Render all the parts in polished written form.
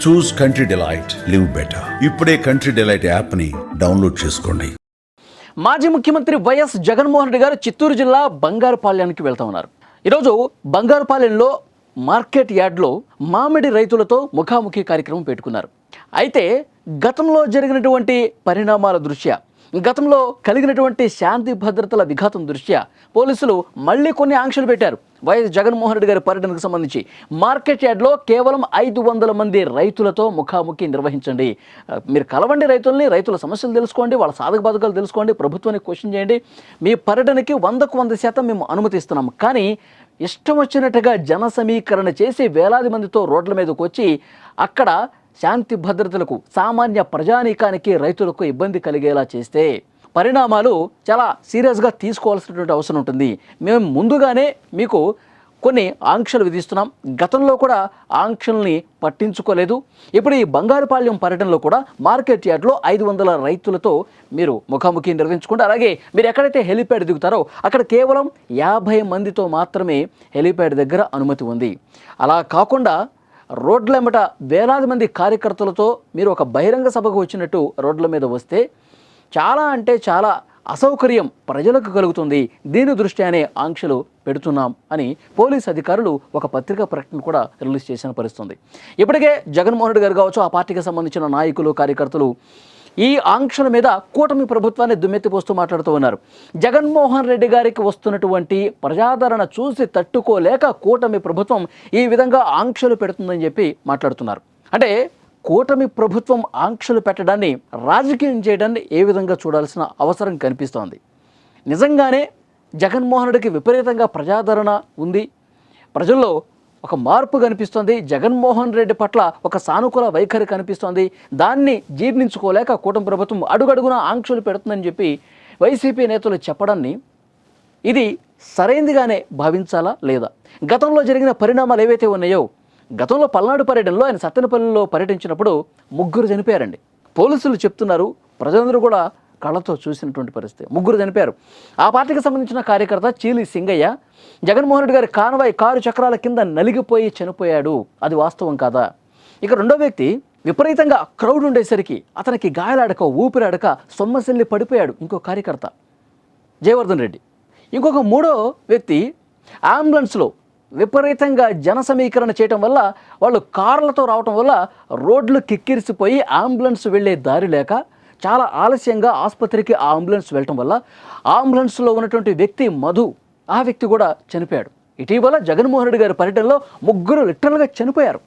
చూస్ country delight, live better. ఇప్పుడే country delight యాప్ని download చేసుకోండి. మాజీ ముఖ్యమంత్రి వైఎస్ జగన్మోహన్ రెడ్డి గారు చిత్తూరు జిల్లా బంగారుపాళ్యానికి వెళ్తా ఉన్నారు. ఈరోజు బంగారుపాలెంలో మార్కెట్ యార్డ్లో మామిడి రైతులతో ముఖాముఖి కార్యక్రమం పెట్టుకున్నారు. అయితే గతంలో జరిగినటువంటి పరిణామాల దృష్ట్యా, గతంలో కలిగినటువంటి శాంతి భద్రతల విఘాతం దృష్ట్యా పోలీసులు మళ్ళీ కొన్ని ఆంక్షలు పెట్టారు. వైఎస్ జగన్మోహన్ రెడ్డి గారి పర్యటనకు సంబంధించి మార్కెట్ యార్డ్లో కేవలం 500 మంది రైతులతో ముఖాముఖి నిర్వహించండి. మీరు కలవండి రైతుల్ని, రైతుల సమస్యలు తెలుసుకోండి, వాళ్ళ సాధక బాధకాలు తెలుసుకోండి, ప్రభుత్వాన్ని క్వశ్చన్ చేయండి. మీ పర్యటనకి 100% మేము అనుమతిస్తున్నాం. కానీ ఇష్టం వచ్చినట్టుగా జన సమీకరణ చేసి వేలాది మందితో రోడ్ల మీదకు వచ్చి అక్కడ శాంతి భద్రతలకు, సామాన్య ప్రజానీకానికి, రైతులకు ఇబ్బంది కలిగేలా చేస్తే పరిణామాలు చాలా సీరియస్గా తీసుకోవాల్సినటువంటి అవసరం ఉంటుంది. మేము ముందుగానే మీకు కొన్ని ఆంక్షలు విధిస్తున్నాం. గతంలో కూడా ఆంక్షల్ని పట్టించుకోలేదు. ఇప్పుడు ఈ బంగారుపాళ్యం పర్యటనలో కూడా మార్కెట్ యార్డ్లో 500 రైతులతో మీరు ముఖాముఖి నిర్వహించుకుంటే, అలాగే మీరు ఎక్కడైతే హెలిప్యాడ్ దిగుతారో అక్కడ కేవలం 50 మందితో మాత్రమే హెలిప్యాడ్ దగ్గర అనుమతి ఉంది. అలా కాకుండా రోడ్లెంబట వేలాది మంది కార్యకర్తలతో మీరు ఒక బహిరంగ సభకు వచ్చినట్టు రోడ్ల మీద వస్తే చాలా అంటే చాలా అసౌకర్యం ప్రజలకు కలుగుతుంది. దీని దృష్ట్యానే ఆంక్షలు పెడుతున్నాం అని పోలీస్ అధికారులు ఒక పత్రికా ప్రకటన కూడా రిలీజ్ చేసిన పరిస్థితుంది. ఇప్పటికే జగన్మోహన్ రెడ్డి గారు కావచ్చు, ఆ పార్టీకి సంబంధించిన నాయకులు, కార్యకర్తలు ఈ ఆంక్షల మీద కూటమి ప్రభుత్వాన్ని దుమ్మెత్తిపోస్తూ మాట్లాడుతూ ఉన్నారు. జగన్మోహన్ రెడ్డి గారికి వస్తున్నటువంటి ప్రజాదరణ చూసి తట్టుకోలేక కూటమి ప్రభుత్వం ఈ విధంగా ఆంక్షలు పెడుతుందని చెప్పి మాట్లాడుతున్నారు. అంటే కూటమి ప్రభుత్వం ఆంక్షలు పెట్టడాన్ని రాజకీయం చేయడాన్ని ఏ విధంగా చూడాల్సిన అవసరం కనిపిస్తోంది. నిజంగానే జగన్మోహన్ రెడ్డికి విపరీతంగా ప్రజాదరణ ఉంది, ప్రజల్లో ఒక మార్పు కనిపిస్తోంది, జగన్మోహన్ రెడ్డి పట్ల ఒక సానుకూల వైఖరి కనిపిస్తోంది. దాన్ని జీర్ణించుకోలేక కూటమి ప్రభుత్వం అడుగడుగున ఆంక్షలు పెడుతుందని చెప్పి వైసీపీ నేతలు చెప్పడాన్ని ఇది సరైనదిగానే భావించాలా లేదా? గతంలో జరిగిన పరిణామాలు ఏవైతే ఉన్నాయో, గతంలో పల్నాడు పర్యటనలో ఆయన సత్తెనపల్లిలో పర్యటించినప్పుడు 3 చనిపోయారండి. పోలీసులు చెప్తున్నారు, ప్రజలందరూ కూడా కళ్ళతో చూసినటువంటి పరిస్థితి. 3 చనిపోయారు. ఆ పార్టీకి సంబంధించిన కార్యకర్త చీలి సింగయ్య జగన్మోహన్ రెడ్డి గారి కాన్వాయ్ కారు చక్రాల కింద నలిగిపోయి చనిపోయాడు. అది వాస్తవం కాదా? ఇక రెండో వ్యక్తి విపరీతంగా క్రౌడ్ ఉండేసరికి అతనికి గాయాలాడక, ఊపిరాడక సొమ్మసిల్లి పడిపోయాడు. ఇంకో కార్యకర్త జయవర్ధన్ రెడ్డి. ఇంకొక మూడో వ్యక్తి అంబులెన్స్లో విపరీతంగా జన సమీకరణ చేయటం వల్ల, వాళ్ళు కార్లతో రావటం వల్ల రోడ్లు కిక్కిరిసిపోయి అంబులెన్స్ వెళ్ళే దారి లేక చాలా ఆలస్యంగా ఆసుపత్రికి ఆ అంబులెన్స్ వెళ్ళటం వల్ల అంబులెన్స్లో ఉన్నటువంటి వ్యక్తి మధు, ఆ వ్యక్తి కూడా చనిపోయాడు. ఇటీవల జగన్మోహన్ రెడ్డి గారి పర్యటనలో 3 లిటరల్గా చనిపోయారు.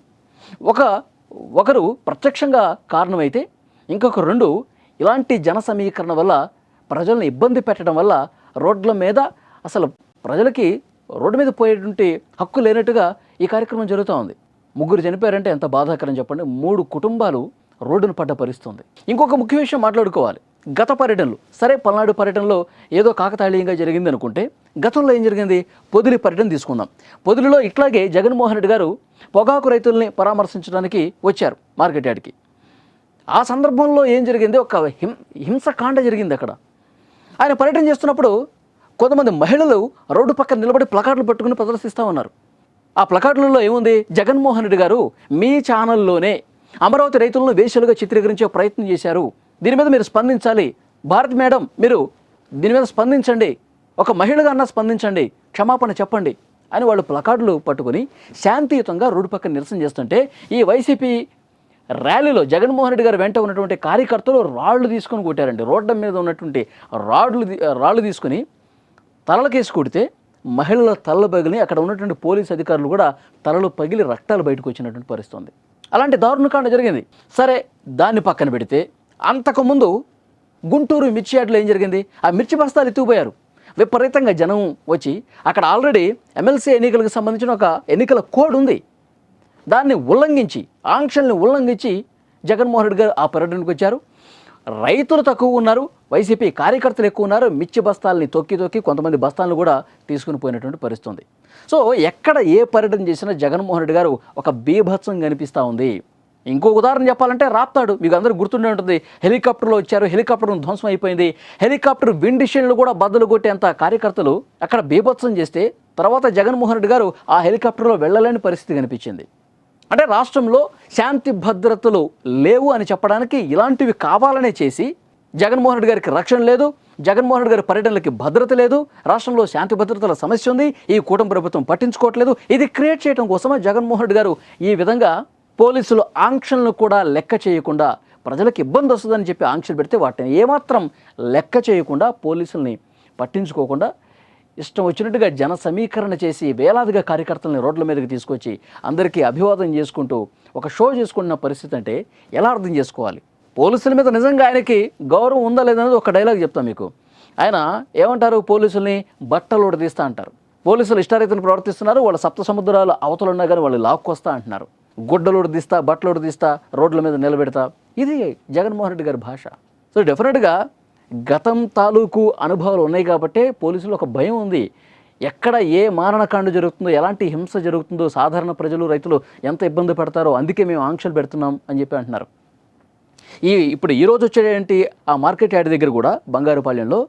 ఒకరు ప్రత్యక్షంగా కారణమైతే, ఇంకొక 2 ఇలాంటి జన సమీకరణ వల్ల, ప్రజలను ఇబ్బంది పెట్టడం వల్ల రోడ్ల మీద అసలు ప్రజలకి రోడ్డు మీద పోయేటువంటి హక్కు లేనట్టుగా ఈ కార్యక్రమం జరుగుతూ ఉంది. 3 చనిపోయారంటే ఎంత బాధాకరం చెప్పండి. 3 కుటుంబాలు రోడ్డును పడ్డ పరిస్థితుంది. ఇంకొక ముఖ్య విషయం మాట్లాడుకోవాలి. గత పర్యటనలు సరే, పల్నాడు పర్యటనలో ఏదో కాకతాళీయంగా జరిగింది అనుకుంటే, గతంలో ఏం జరిగింది? పొదిలి పర్యటన తీసుకుందాం. పొదిలిలో ఇట్లాగే జగన్మోహన్ రెడ్డి గారు పొగాకు రైతుల్ని పరామర్శించడానికి వచ్చారు మార్కెట్ యార్డ్కి. ఆ సందర్భంలో ఏం జరిగింది? ఒక హింసకాండ జరిగింది అక్కడ. ఆయన పర్యటన చేస్తున్నప్పుడు కొంతమంది మహిళలు రోడ్డు పక్కన నిలబడి ప్లకార్డులు పట్టుకుని ప్రదర్శిస్తూ ఉన్నారు. ఆ ప్లకార్డులలో ఏముంది? జగన్మోహన్ రెడ్డి గారు మీ ఛానల్లోనే అమరావతి రైతులను వేశ్యలుగా చిత్రీకరించే ప్రయత్నం చేశారు, దీని మీద మీరు స్పందించాలి, భారత్ మేడం మీరు దీని మీద స్పందించండి, ఒక మహిళగా అన్నా స్పందించండి, క్షమాపణ చెప్పండి అని వాళ్ళు ప్లకార్డులు పట్టుకొని శాంతియుతంగా రోడ్డు పక్కన నిరసన చేస్తుంటే, ఈ వైసీపీ ర్యాలీలో జగన్మోహన్ రెడ్డి గారు వెంట ఉన్నటువంటి కార్యకర్తలు రాళ్లు తీసుకొని కొట్టారండి. రోడ్ల మీద ఉన్నటువంటి రాళ్ళు తీసుకొని తలలకేసి కొడితే మహిళల తలలు పగిలి, అక్కడ ఉన్నటువంటి పోలీస్ అధికారులు కూడా తలలు పగిలి రక్తాలు బయటకు వచ్చినటువంటి పరిస్థితి ఉంది. అలాంటి దారుణకాండ జరిగింది. సరే, దాన్ని పక్కన పెడితే అంతకుముందు గుంటూరు మిర్చి యార్డ్లో ఏం జరిగింది? ఆ మిర్చి బస్తాలు ఎత్తుకుపోయారు. విపరీతంగా జనం వచ్చి అక్కడ ఆల్రెడీ ఎమ్మెల్సీ ఎన్నికలకు సంబంధించిన ఒక ఎన్నికల కోడ్ ఉంది. దాన్ని ఉల్లంఘించి, ఆంక్షల్ని ఉల్లంఘించి జగన్మోహన్ రెడ్డి గారు ఆ పర్యటనకు వచ్చారు. రైతులు తక్కువ ఉన్నారు, వైసీపీ కార్యకర్తలు ఎక్కువ ఉన్నారు. మిర్చి బస్తాలని తొక్కి కొంతమంది బస్తాలను కూడా తీసుకుని పోయినటువంటి పరిస్థితి ఉంది. సో ఎక్కడ ఏ పర్యటన చేసినా జగన్మోహన్ రెడ్డి గారు ఒక బీభత్సం కనిపిస్తూ ఉంది. ఇంకో ఉదాహరణ చెప్పాలంటే రాప్తాడు, మీకు అందరూ గుర్తుండే ఉంటుంది. హెలికాప్టర్లో వచ్చారు, హెలికాప్టర్ ధ్వంసం అయిపోయింది. హెలికాప్టర్ విండిషన్లు కూడా బద్దలు కొట్టేంత కార్యకర్తలు అక్కడ బీభత్సం చేస్తే తర్వాత జగన్మోహన్ రెడ్డి గారు ఆ హెలికాప్టర్లో వెళ్ళలేని పరిస్థితి కనిపించింది. అంటే రాష్ట్రంలో శాంతి భద్రతలు లేవు అని చెప్పడానికి ఇలాంటివి కావాలనే చేసి జగన్మోహన్ రెడ్డి గారికి రక్షణ లేదు, జగన్మోహన్ రెడ్డి గారి పర్యటనలకి భద్రత లేదు, రాష్ట్రంలో శాంతి భద్రతల సమస్య ఉంది, ఈ కూటమి ప్రభుత్వం పట్టించుకోవట్లేదు. ఇది క్రియేట్ చేయడం కోసమే జగన్మోహన్ రెడ్డి గారు ఈ విధంగా పోలీసులు ఆంక్షలను కూడా లెక్క చేయకుండా, ప్రజలకు ఇబ్బంది వస్తుందని చెప్పి ఆంక్షలు పెడితే వాటిని ఏమాత్రం లెక్క చేయకుండా, పోలీసుల్ని పట్టించుకోకుండా ఇష్టం వచ్చినట్టుగా జన సమీకరణ చేసి వేలాదిగా కార్యకర్తలని రోడ్ల మీదకి తీసుకొచ్చి అందరికీ అభివాదం చేసుకుంటూ ఒక షో చేసుకుంటున్న పరిస్థితి అంటే ఎలా అర్థం చేసుకోవాలి? పోలీసుల మీద నిజంగా ఆయనకి గౌరవం ఉందా లేదనేది ఒక డైలాగ్ చెప్తాను మీకు. ఆయన ఏమంటారు? పోలీసుల్ని బట్టలు తీస్తా అంటారు. పోలీసులు ఇష్టారీతిని ప్రవర్తిస్తున్నారు, వాళ్ళ సప్త సముద్రాలు అవతలు ఉన్నా కానీ వాళ్ళు లాక్కొస్తా అంటున్నారు. గుడ్డలోడు తీస్తా, బట్టలోడు తీస్తా, రోడ్ల మీద నిలబెడతా. ఇది జగన్మోహన్ రెడ్డి గారి భాష. సో డెఫినెట్గా గతం తాలూకు అనుభవాలు ఉన్నాయి కాబట్టే పోలీసులు ఒక భయం ఉంది. ఎక్కడ ఏ మారణకాండ జరుగుతుందో, ఎలాంటి హింస జరుగుతుందో, సాధారణ ప్రజలు రైతులు ఎంత ఇబ్బంది పడతారో అందుకే మేము ఆంక్షలు పెడుతున్నాం అని చెప్పి అంటున్నారు. ఇప్పుడు ఈరోజు వచ్చేటి ఆ మార్కెట్ యార్డ్ దగ్గర కూడా బంగారుపాలెంలో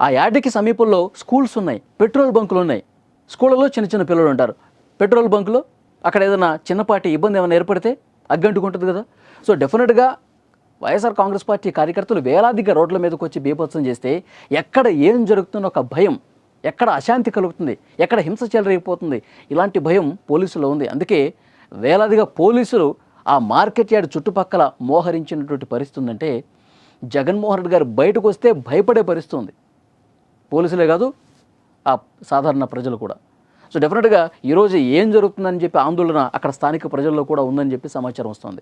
ఆ యార్డ్కి సమీపంలో స్కూల్స్ ఉన్నాయి, పెట్రోల్ బంకులు ఉన్నాయి. స్కూళ్ళలో చిన్న చిన్న పిల్లలు ఉంటారు. పెట్రోల్ బంకులో అక్కడ ఏదైనా చిన్నపాటి ఇబ్బంది ఏమైనా ఏర్పడితే అగ్గంటుకుంటుంది కదా. సో డెఫినెట్గా వైఎస్ఆర్ కాంగ్రెస్ పార్టీ కార్యకర్తలు వేలాదిగా రోడ్ల మీదకి వచ్చి బీభత్సం చేస్తే ఎక్కడ ఏం జరుగుతుందో ఒక భయం, ఎక్కడ అశాంతి కలుగుతుంది, ఎక్కడ హింస చెలరేగిపోతుంది, ఇలాంటి భయం పోలీసులో ఉంది. అందుకే వేలాదిగా పోలీసులు ఆ మార్కెట్ యార్డ్ చుట్టుపక్కల మోహరించినటువంటి పరిస్థితి ఉందంటే జగన్మోహన్ రెడ్డి గారు బయటకు వస్తే భయపడే పరిస్థితి ఉంది. పోలీసులే కాదు, ఆ సాధారణ ప్రజలు కూడా. సో డెఫినెట్గా ఈరోజు ఏం జరుగుతుందని చెప్పి ఆందోళన అక్కడ స్థానిక ప్రజల్లో కూడా ఉందని చెప్పి సమాచారం వస్తుంది.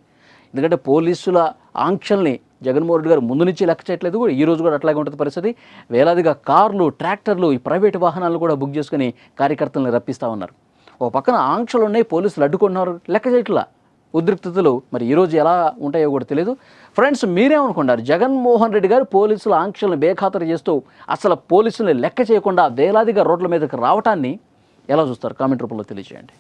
ఎందుకంటే పోలీసుల ఆంక్షల్ని జగన్మోహన్ రెడ్డి గారు ముందు నుంచి లెక్క చేయట్లేదు, కూడా ఈరోజు కూడా అట్లాగే ఉంటుంది పరిస్థితి. వేలాదిగా కార్లు, ట్రాక్టర్లు, ఈ ప్రైవేటు వాహనాలు కూడా బుక్ చేసుకుని కార్యకర్తలను రప్పిస్తూ ఉన్నారు. ఓ పక్కన ఆంక్షలు ఉన్నాయి, పోలీసులు అడ్డుకుంటున్నారు, లెక్క చేయట్లా. ఉద్రిక్తతలు మరి ఈరోజు ఎలా ఉంటాయో కూడా తెలియదు. ఫ్రెండ్స్, మీరేమనుకున్నారు? జగన్మోహన్ రెడ్డి గారు పోలీసుల ఆంక్షలను బేఖాతరు చేస్తూ అసలు పోలీసుల్ని లెక్క చేయకుండా వేలాదిగా రోడ్ల మీదకి రావటాన్ని ఎలా చూస్తారు? కామెంట్ రూపంలో తెలియజేయండి.